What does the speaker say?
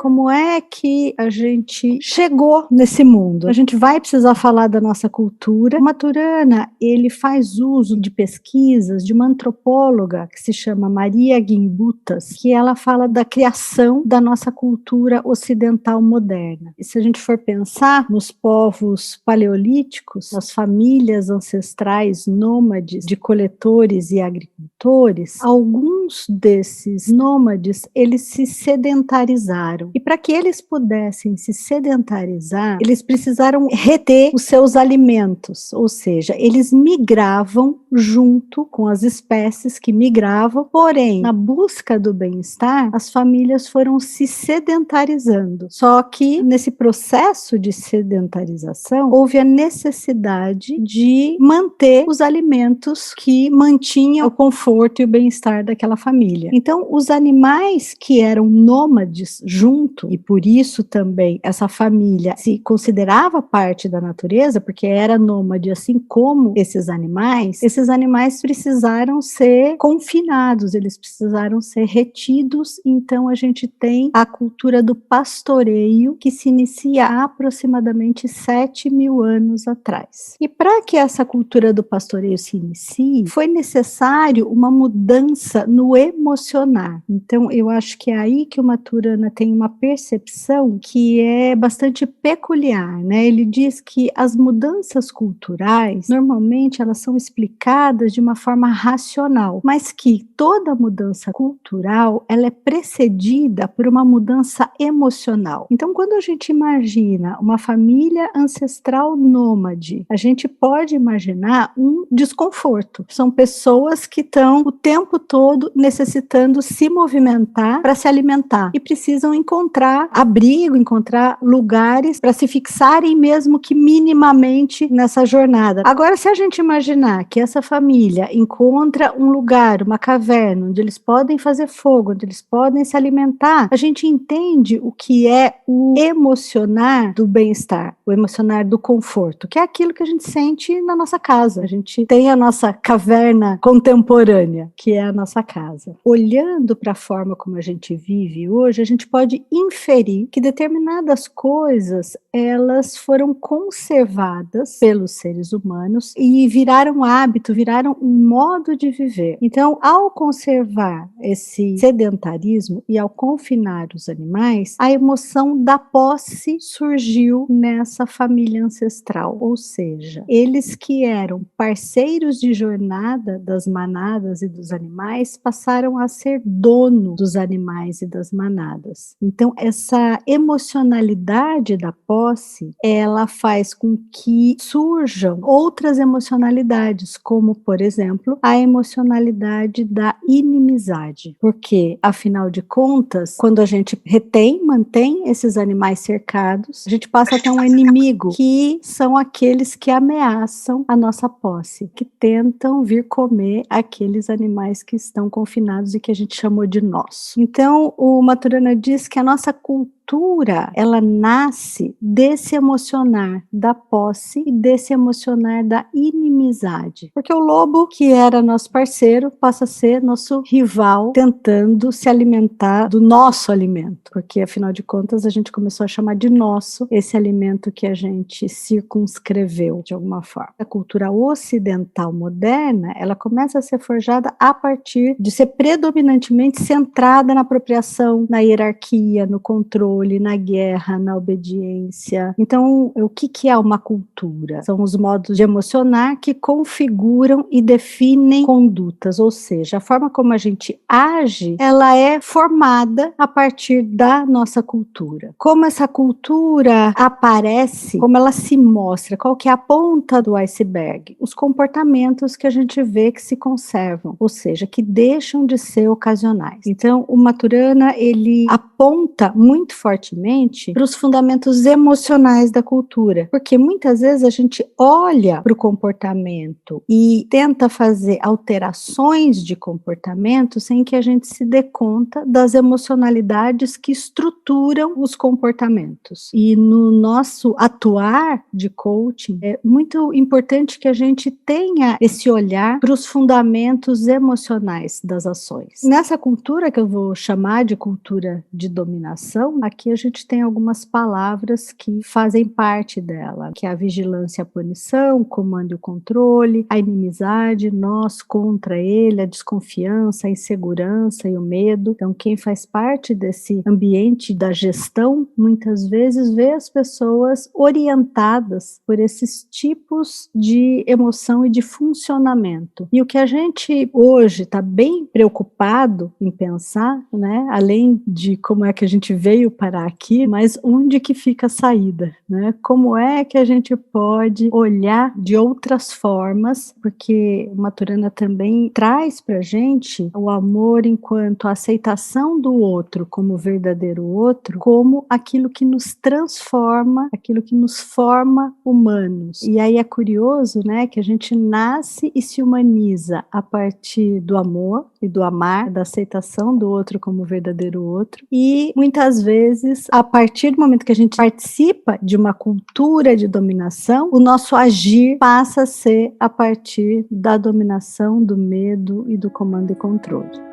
Como é que a gente chegou nesse mundo? A gente vai precisar falar da nossa cultura. O Maturana, ele faz uso de pesquisas de uma antropóloga que se chama Maria Gimbutas, que ela fala da criação da nossa cultura ocidental moderna. E se a gente for pensar nos povos paleolíticos, nas famílias ancestrais nômades de coletores e agricultores, alguns desses nômades, eles se sedentarizaram. E para que eles pudessem se sedentarizar, eles precisaram reter os seus alimentos, ou seja, eles migravam junto com as espécies que migravam, porém, na busca do bem-estar, as famílias foram se sedentarizando. Só que nesse processo de sedentarização, houve a necessidade de manter os alimentos que mantinham o conforto e o bem-estar daquela família. Então, os animais que eram nômades junto, e por isso também essa família se considerava parte da natureza, porque era nômade assim como esses animais precisaram ser confinados, eles precisaram ser retidos. Então a gente tem a cultura do pastoreio, que se inicia há aproximadamente 7.000 anos atrás. E para que essa cultura do pastoreio se inicie, foi necessário uma mudança no emocionar. Então eu acho que é aí que o Maturana tem uma percepção que é bastante peculiar, né? Ele diz que as mudanças culturais, normalmente elas são explicadas de uma forma racional, mas que toda mudança cultural, ela é precedida por uma mudança emocional. Então, quando a gente imagina uma família ancestral nômade, a gente pode imaginar um desconforto. São pessoas que estão o tempo todo necessitando se movimentar para se alimentar e precisam encontrar abrigo, encontrar lugares para se fixarem, mesmo que minimamente, nessa jornada. Agora, se a gente imaginar que essa família encontra um lugar, uma caverna, onde eles podem fazer fogo, onde eles podem se alimentar, a gente entende o que é o emocionar do bem-estar, o emocionar do conforto, que é aquilo que a gente sente na nossa casa. A gente tem a nossa caverna contemporânea, que é a nossa casa. Olhando para a forma como a gente vive hoje, a gente pode inferir que determinadas coisas, elas foram conservadas pelos seres humanos e viraram hábito, viraram um modo de viver. Então, ao conservar esse sedentarismo e ao confinar os animais, a emoção da posse surgiu nessa família ancestral, ou seja, eles que eram parceiros de jornada das manadas e dos animais passaram a ser dono dos animais e das manadas. Então, essa emocionalidade da posse, ela faz com que surjam outras emocionalidades, como, por exemplo, a emocionalidade da inimizade. Porque, afinal de contas, quando a gente retém, mantém esses animais cercados, a gente passa a ter um inimigo, que são aqueles que ameaçam a nossa posse, que tentam vir comer aqueles animais que estão confinados e que a gente chamou de nosso. Então, o Maturana diz que a nossa cultura, ela nasce desse emocionar da posse e desse emocionar da inimizade. Porque o lobo, que era nosso parceiro, passa a ser nosso rival, tentando se alimentar do nosso alimento. Porque, afinal de contas, a gente começou a chamar de nosso esse alimento que a gente circunscreveu, de alguma forma. A cultura ocidental moderna, ela começa a ser forjada a partir de ser predominantemente centrada na apropriação, na hierarquia, no controle, na guerra, na obediência. Então, o que é uma cultura? São os modos de emocionar que configuram e definem condutas, ou seja, a forma como a gente age, ela é formada a partir da nossa cultura. Como essa cultura aparece, como ela se mostra, qual que é a ponta do iceberg? Os comportamentos que a gente vê que se conservam, ou seja, que deixam de ser ocasionais. Então, o Maturana, ele aponta muito fortemente para os fundamentos emocionais da cultura, porque muitas vezes a gente olha para o comportamento e tenta fazer alterações de comportamento sem que a gente se dê conta das emocionalidades que estruturam os comportamentos. E no nosso atuar de coaching, é muito importante que a gente tenha esse olhar para os fundamentos emocionais das ações. Nessa cultura que eu vou chamar de cultura de dominação, a aqui a gente tem algumas palavras que fazem parte dela, que é a vigilância e a punição, o comando e o controle, a inimizade, nós contra ele, a desconfiança, a insegurança e o medo. Então, quem faz parte desse ambiente da gestão, muitas vezes vê as pessoas orientadas por esses tipos de emoção e de funcionamento. E o que a gente hoje está bem preocupado em pensar, né, além de como é que a gente veio parar aqui, mas onde que fica a saída, né? Como é que a gente pode olhar de outras formas, porque Maturana também traz para a gente o amor enquanto a aceitação do outro como verdadeiro outro, como aquilo que nos transforma, aquilo que nos forma humanos. E aí é curioso, né, que a gente nasce e se humaniza a partir do amor e do amar, da aceitação do outro como verdadeiro outro, e muitas vezes, a partir do momento que a gente participa de uma cultura de dominação, o nosso agir passa a ser a partir da dominação, do medo e do comando e controle.